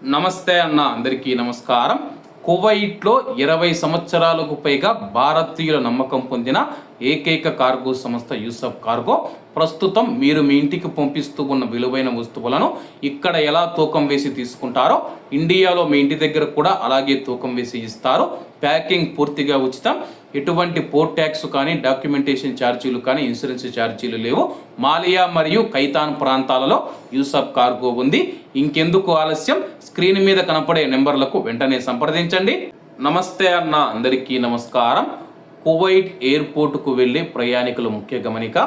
నమస్తే అన్న, అందరికీ నమస్కారం. కువైట్లో 20 సంవత్సరాలకు పైగా భారతీయుల నమ్మకం పొందిన ఏకైక కార్గో సంస్థ యూసఫ్ కార్గో ప్రస్తుతం మీరు మీ ఇంటికి పంపిస్తూ ఉన్న విలువైన వస్తువులను ఇక్కడ ఎలా తూకం వేసి తీసుకుంటారో ఇండియాలో మీ ఇంటి దగ్గర కూడా అలాగే తూకం వేసి ఇస్తారు. ప్యాకింగ్ పూర్తిగా ఉచితం. ఎటువంటి పోర్ట్ ట్యాక్స్ కానీ, డాక్యుమెంటేషన్ ఛార్జీలు కానీ, ఇన్సూరెన్స్ ఛార్జీలు లేవు. మాలియా మరియు కైతాన్ ప్రాంతాలలో యూసఫ్ కార్గో ఉంది. ఇంకెందుకు ఆలస్యం, స్క్రీన్ మీద కనపడే నెంబర్లకు వెంటనే సంప్రదించండి. నమస్తే అన్న, అందరికీ నమస్కారం. కువైట్ ఎయిర్పోర్టుకు వెళ్లే ప్రయాణికుల ముఖ్య గమనిక.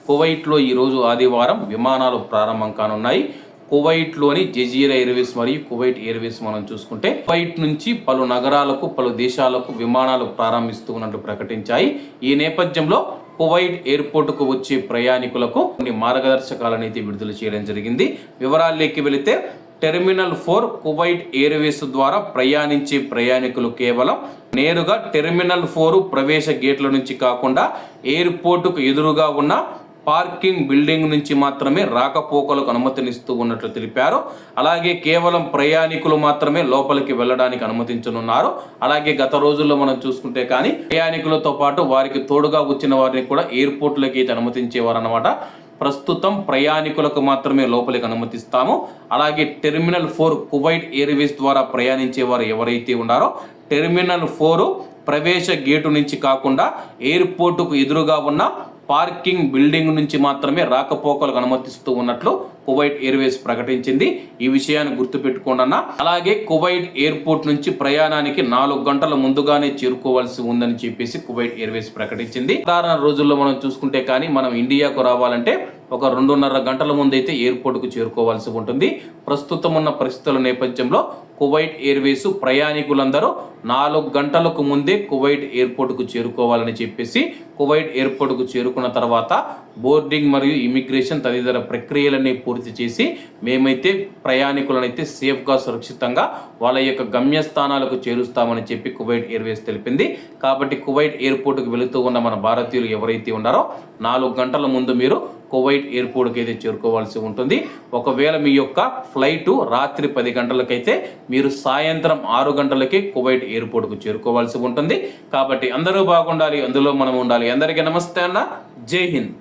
కువైట్లో ఈరోజు ఆదివారం విమానాలు ప్రారంభం కానున్నాయి. కువైట్లోని జజీరా ఎయిర్వేస్ మరియు కువైట్ ఎయిర్వేస్ మనం చూసుకుంటే కువైట్ నుంచి పలు నగరాలకు, పలు దేశాలకు విమానాలు ప్రారంభిస్తూ ఉన్నట్లు ప్రకటించాయి. ఈ నేపథ్యంలో కువైట్ ఎయిర్పోర్టుకు వచ్చే ప్రయాణికులకు కొన్ని మార్గదర్శకాలను అయితే విడుదల చేయడం జరిగింది. వివరాల్లోకి వెళితే టెర్మినల్ 4 కువైట్ ఎయిర్వేస్ ద్వారా ప్రయాణించే ప్రయాణికులు కేవలం నేరుగా టెర్మినల్ 4 ప్రవేశ గేట్ల నుంచి కాకుండా ఎయిర్పోర్టుకు ఎదురుగా ఉన్న పార్కింగ్ బిల్డింగ్ నుంచి మాత్రమే రాకపోకలకు అనుమతినిస్తూ ఉన్నట్లు తెలిపారు. అలాగే కేవలం ప్రయాణికులు మాత్రమే లోపలికి వెళ్ళడానికి అనుమతించనున్నారు. అలాగే గత రోజుల్లో మనం చూసుకుంటే కానీ ప్రయాణికులతో పాటు వారికి తోడుగా వచ్చిన వారిని కూడా ఎయిర్పోర్ట్లకి అయితే అనుమతించేవారు అన్నమాట. ప్రస్తుతం ప్రయాణికులకు మాత్రమే లోపలికి అనుమతిస్తాము. అలాగే టెర్మినల్ 4 కువైట్ ఎయిర్వేస్ ద్వారా ప్రయాణించే వారు ఎవరైతే ఉన్నారో టెర్మినల్ 4 ప్రవేశ గేటు నుంచి కాకుండా ఎయిర్పోర్టుకు ఎదురుగా ఉన్న పార్కింగ్ బిల్డింగ్ నుంచి మాత్రమే రాకపోకలకు అనుమతిస్తూ ఉన్నట్లు కువైట్ ఎయిర్వేస్ ప్రకటించింది. ఈ విషయాన్ని గుర్తుపెట్టుకోండి. అలాగే కువైట్ ఎయిర్పోర్ట్ నుంచి ప్రయాణానికి 4 గంటల ముందుగానే చేరుకోవాల్సి ఉందని చెప్పేసి కువైట్ ఎయిర్వేస్ ప్రకటించింది. సాధారణ రోజుల్లో మనం చూసుకుంటే కానీ మనం ఇండియాకు రావాలంటే ఒక 2.5 గంటల ముందైతే ఎయిర్పోర్ట్కు చేరుకోవాల్సి ఉంటుంది. ప్రస్తుతం ఉన్న పరిస్థితుల నేపథ్యంలో కువైట్ ఎయిర్వేస్ ప్రయాణికులందరూ 4 గంటలకు ముందే కువైట్ ఎయిర్పోర్ట్కు చేరుకోవాలని చెప్పేసి కువైట్ ఎయిర్పోర్ట్కు చేరుకున్న తర్వాత బోర్డింగ్ మరియు ఇమిగ్రేషన్ తదితర ప్రక్రియలన్నీ పూర్తి చేసి మేమైతే ప్రయాణికులనైతే సేఫ్గా, సురక్షితంగా వాళ్ళ యొక్క గమ్యస్థానాలకు చేరుస్తామని చెప్పి కువైట్ ఎయిర్వేస్ తెలిపింది. కాబట్టి కువైట్ ఎయిర్పోర్ట్కు వెళుతూ ఉన్న మన భారతీయులు ఎవరైతే ఉన్నారో 4 గంటల ముందు మీరు కువైట్ ఎయిర్పోర్ట్కి అయితే చేరుకోవాల్సి ఉంటుంది. ఒకవేళ మీ యొక్క ఫ్లైట్ రాత్రి 10 గంటలకైతే మీరు సాయంత్రం 6 గంటలకే కువైట్ ఎయిర్పోర్ట్కు చేరుకోవాల్సి ఉంటుంది. కాబట్టి అందరూ బాగుండాలి, అందులో మనం ఉండాలి. అందరికీ నమస్తే అన్న, జై హింద్.